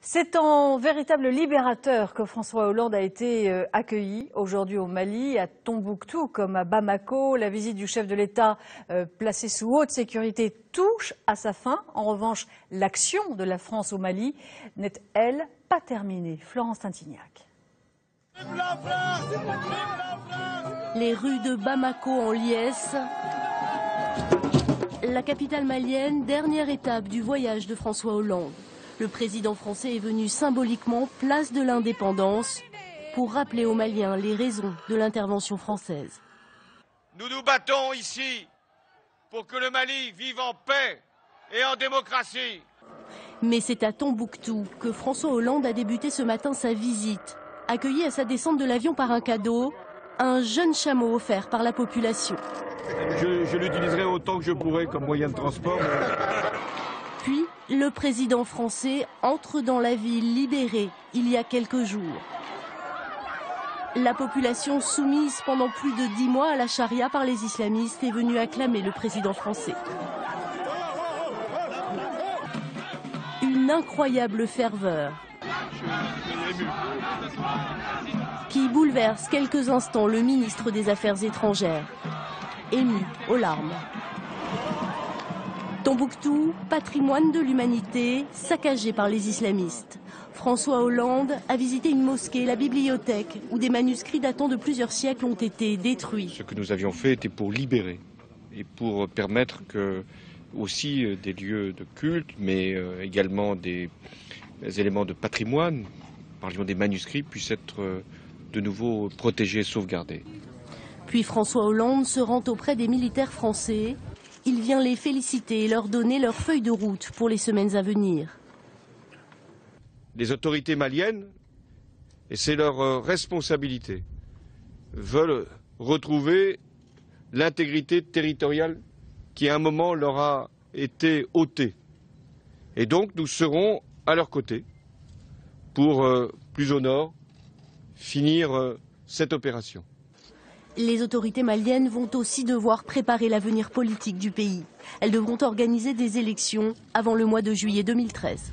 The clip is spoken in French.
C'est en véritable libérateur que François Hollande a été accueilli aujourd'hui au Mali, à Tombouctou comme à Bamako. La visite du chef de l'État placé sous haute sécurité touche à sa fin. En revanche, l'action de la France au Mali n'est, elle, pas terminée. Florence Tintignac. Les rues de Bamako en liesse. La capitale malienne, dernière étape du voyage de François Hollande. Le président français est venu symboliquement place de l'Indépendance pour rappeler aux Maliens les raisons de l'intervention française. Nous nous battons ici pour que le Mali vive en paix et en démocratie. Mais c'est à Tombouctou que François Hollande a débuté ce matin sa visite. Accueilli à sa descente de l'avion par un cadeau, un jeune chameau offert par la population. Je l'utiliserai autant que je pourrai comme moyen de transport. Puis, le président français entre dans la ville libérée il y a quelques jours. La population soumise pendant plus de 10 mois à la charia par les islamistes est venue acclamer le président français. Une incroyable ferveur qui bouleverse quelques instants le ministre des Affaires étrangères, ému aux larmes. Tombouctou, patrimoine de l'humanité, saccagé par les islamistes. François Hollande a visité une mosquée, la bibliothèque, où des manuscrits datant de plusieurs siècles ont été détruits. Ce que nous avions fait était pour libérer et pour permettre que aussi des lieux de culte, mais également des éléments de patrimoine, parlions des manuscrits, puissent être de nouveau protégés et sauvegardés. Puis François Hollande se rend auprès des militaires français. Il vient les féliciter et leur donner leur feuille de route pour les semaines à venir. Les autorités maliennes, et c'est leur responsabilité, veulent retrouver l'intégrité territoriale qui à un moment leur a été ôtée. Et donc nous serons à leur côté pour, plus au nord, finir cette opération. Les autorités maliennes vont aussi devoir préparer l'avenir politique du pays. Elles devront organiser des élections avant le mois de juillet 2013.